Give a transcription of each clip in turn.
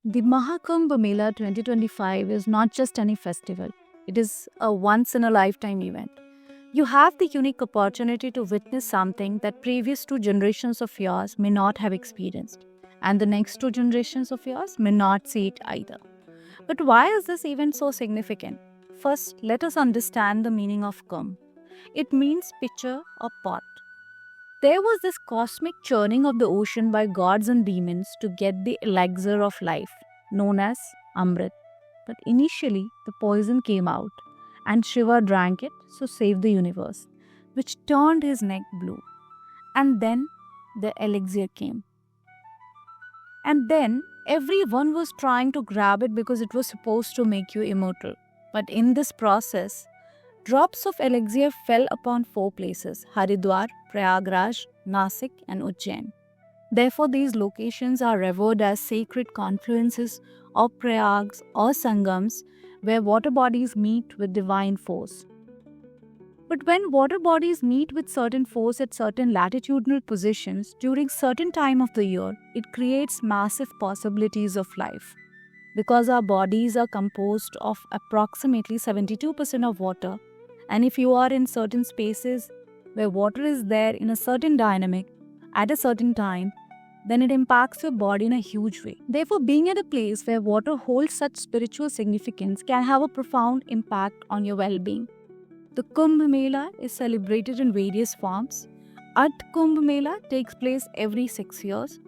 The Mahakumbh Mela 2025 is not just any festival, it is a once in a lifetime event. You have the unique opportunity to witness something that previous two generations of yours may not have experienced, and the next two generations of yours may not see it either. But why is this event so significant? First, let us understand the meaning of Kumbh. It means pitcher or pot. There was this cosmic churning of the ocean by gods and demons to get the elixir of life, known as Amrit. But initially, the poison came out, and Shiva drank it to save the universe, which turned his neck blue. And then the elixir came. And then everyone was trying to grab it because it was supposed to make you immortal. But in this process, drops of elixir fell upon four places: Haridwar, Prayagraj, Nasik, and Ujjain. Therefore, these locations are revered as sacred confluences or prayags or sangams where water bodies meet with divine force. But when water bodies meet with certain force at certain latitudinal positions during certain time of the year, it creates massive possibilities of life. Because our bodies are composed of approximately 72% of water, and if you are in certain spaces where water is there in a certain dynamic at a certain time, then it impacts your body in a huge way. Therefore, being at a place where water holds such spiritual significance can have a profound impact on your well-being. The Kumbh Mela is celebrated in various forms. Ardh Kumbh Mela takes place every 6 years.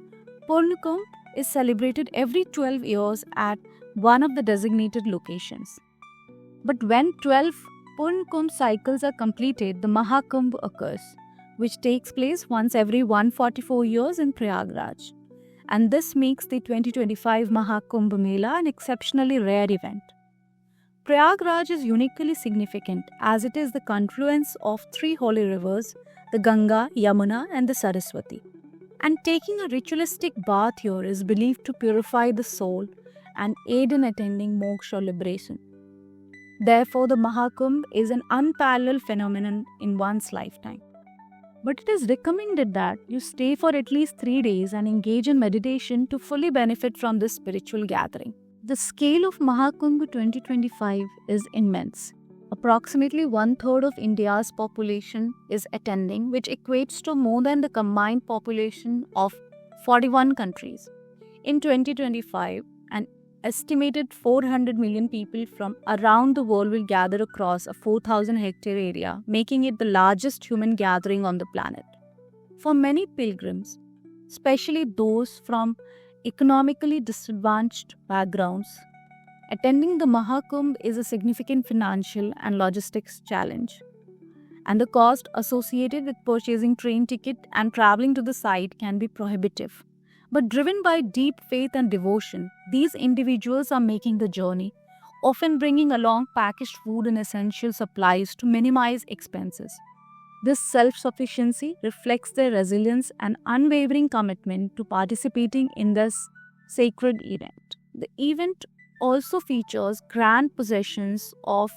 Purn Kumbh is celebrated every 12 years at one of the designated locations. But when 12 Purn Kumbh cycles are completed, the Mahakumbh occurs, which takes place once every 144 years in Prayagraj. And this makes the 2025 Mahakumbh Mela an exceptionally rare event. Prayagraj is uniquely significant as it is the confluence of three holy rivers, the Ganga, Yamuna, and the Saraswati. And taking a ritualistic bath here is believed to purify the soul and aid in attaining moksha or liberation. Therefore, the Mahakumbh is an unparalleled phenomenon in one's lifetime. But it is recommended that you stay for at least 3 days and engage in meditation to fully benefit from this spiritual gathering. The scale of Mahakumbh 2025 is immense. Approximately one-third of India's population is attending, which equates to more than the combined population of 41 countries. In 2025, an estimated 400 million people from around the world will gather across a 4,000-hectare area, making it the largest human gathering on the planet. For many pilgrims, especially those from economically disadvantaged backgrounds, attending the Mahakumbh is a significant financial and logistics challenge. And the cost associated with purchasing train ticket and traveling to the site can be prohibitive. But driven by deep faith and devotion, these individuals are making the journey, often bringing along packaged food and essential supplies to minimize expenses. This self-sufficiency reflects their resilience and unwavering commitment to participating in this sacred event. The event also features grand processions of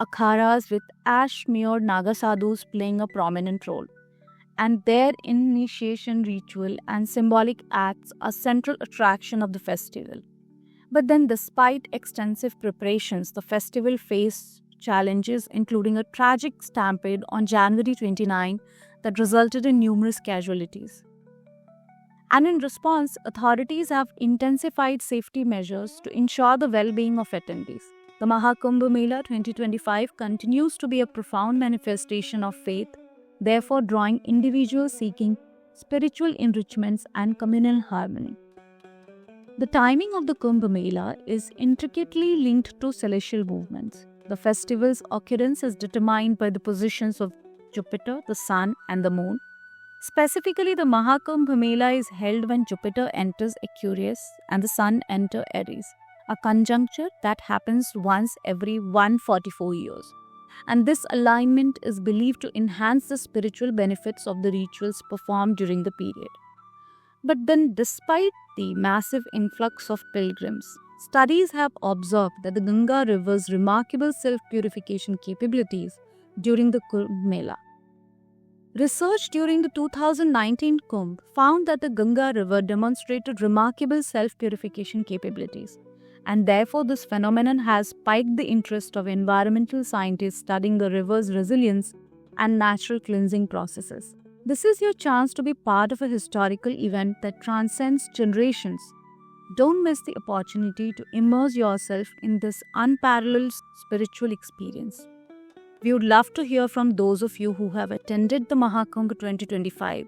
akharas with ash-smeared Nagasadhus playing a prominent role, and their initiation ritual and symbolic acts are central attraction of the festival. But then, despite extensive preparations, the festival faced challenges, including a tragic stampede on January 29 that resulted in numerous casualties. And in response, authorities have intensified safety measures to ensure the well-being of attendees. The Mahakumbh Mela 2025 continues to be a profound manifestation of faith, therefore drawing individuals seeking spiritual enrichments and communal harmony. The timing of the Kumbh Mela is intricately linked to celestial movements. The festival's occurrence is determined by the positions of Jupiter, the Sun, and the Moon. Specifically, the Mahakumbh Mela is held when Jupiter enters Aquarius and the Sun enters Aries, a conjuncture that happens once every 144 years. And this alignment is believed to enhance the spiritual benefits of the rituals performed during the period. But then, despite the massive influx of pilgrims, studies have observed that the Ganga River's remarkable self-purification capabilities during the Kumbh Mela. Research during the 2019 Kumbh found that the Ganga River demonstrated remarkable self-purification capabilities, and therefore this phenomenon has spiked the interest of environmental scientists studying the river's resilience and natural cleansing processes. This is your chance to be part of a historical event that transcends generations. Don't miss the opportunity to immerse yourself in this unparalleled spiritual experience. We would love to hear from those of you who have attended the Mahakumbh 2025.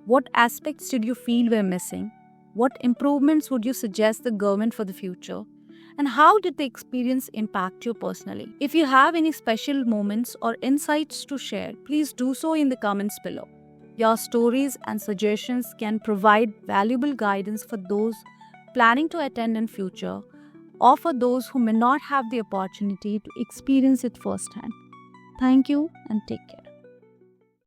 What aspects did you feel were missing? What improvements would you suggest the government for the future? And how did the experience impact you personally? If you have any special moments or insights to share, please do so in the comments below. Your stories and suggestions can provide valuable guidance for those planning to attend in future or for those who may not have the opportunity to experience it firsthand. Thank you and take care.